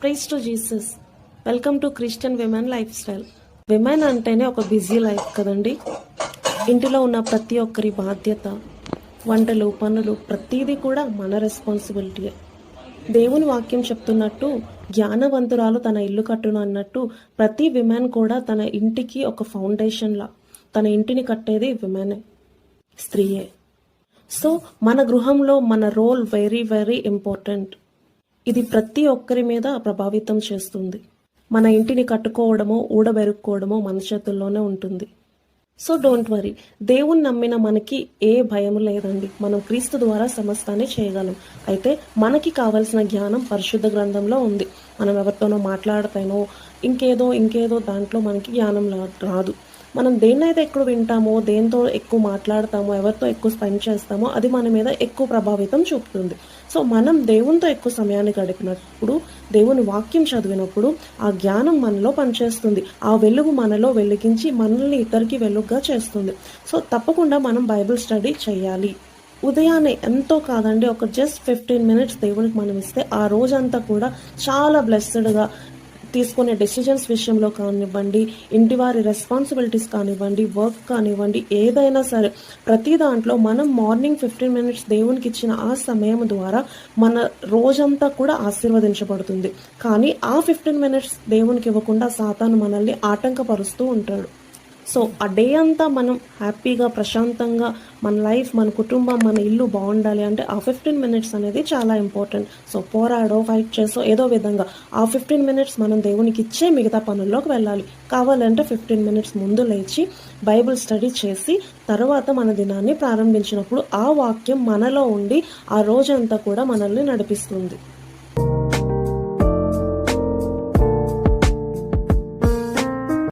Praise to Jesus. Welcome to Christian women lifestyle. Women అంటేనే ఒక busy life కదండి. ఇంటిలో ఉన్న ప్రతి ఒక్కరి బాధ్యత, వంటలు, పనులు ప్రతిదీ కూడా మన రెస్పాన్సిబిలిటీయే. దేవుని వాక్యం చెప్తున్నట్టు జ్ఞానవంతురాలు తన ఇల్లు కట్టును అన్నట్టు ప్రతి విమెన్ కూడా తన ఇంటికి ఒక ఫౌండేషన్లా తన ఇంటిని కట్టేది విమెనే, స్త్రీయే. సో మన గృహంలో మన రోల్ వెరీ వెరీ ఇంపార్టెంట్. ఇది ప్రతి ఒక్కరి మీద ప్రభావితం చేస్తుంది. మన ఇంటిని కట్టుకోవడమో ఊడబెరుక్కోవడమో మన చేతుల్లోనే ఉంటుంది. సో డోంట్ వరీ, దేవుని నమ్మిన మనకి ఏ భయం లేదండి. మనం క్రీస్తు ద్వారా సమస్తాన్ని చేయగలం. అయితే మనకి కావలసిన జ్ఞానం పరిశుద్ధ గ్రంథంలో ఉంది. మనం ఎవరితోనో మాట్లాడతానో ఇంకేదో దాంట్లో మనకి జ్ఞానం రాదు. మనం దేన్నైతే ఎక్కువ వింటామో, దేంతో ఎక్కువ మాట్లాడతామో, ఎవరితో ఎక్కువ స్పెండ్ చేస్తామో అది మన మీద ఎక్కువ ప్రభావితం చూపుతుంది. సో మనం దేవునితో ఎక్కువ సమయాన్ని గడిపినప్పుడు, దేవుని వాక్యం చదివినప్పుడు ఆ జ్ఞానం మనలో పనిచేస్తుంది. ఆ వెలుగు మనలో వెలిగించి మనల్ని ఇతరికి వెలుగుగా చేస్తుంది. సో తప్పకుండా మనం బైబిల్ స్టడీ చేయాలి. ఉదయాన్నే ఎంతో కాదండి, ఒక జస్ట్ 15 minutes దేవునికి మనం ఇస్తే ఆ రోజంతా కూడా చాలా బ్లెస్సెడ్గా తీసుకునే డెసిజన్స్ విషయంలో కానివ్వండి, ఇంటి వారి రెస్పాన్సిబిలిటీస్ కానివ్వండి, వర్క్ కానివ్వండి, ఏదైనా సరే ప్రతి దాంట్లో మనం మార్నింగ్ 15 minutes దేవునికి ఇచ్చిన ఆ సమయం ద్వారా మన రోజంతా కూడా ఆశీర్వదించబడుతుంది. కానీ ఆ 15 minutes దేవునికి ఇవ్వకుండా సాతాను మనల్ని ఆటంకపరుస్తూ ఉంటాడు. సో ఆ డే అంతా మనం హ్యాపీగా, ప్రశాంతంగా మన లైఫ్, మన కుటుంబం, మన ఇల్లు బాగుండాలి అంటే ఆ 15 minutes అనేది చాలా ఇంపార్టెంట్. సో పోరాడో, ఫైట్ చేసో ఏదో విధంగా ఆ 15 minutes మనం దేవునికి ఇచ్చే మిగతా పనుల్లోకి వెళ్ళాలి. కావాలంటే 15 minutes ముందు లేచి బైబిల్ స్టడీ చేసి తర్వాత మన దినాన్ని ప్రారంభించినప్పుడు ఆ వాక్యం మనలో ఉండి ఆ రోజంతా కూడా మనల్ని నడిపిస్తుంది.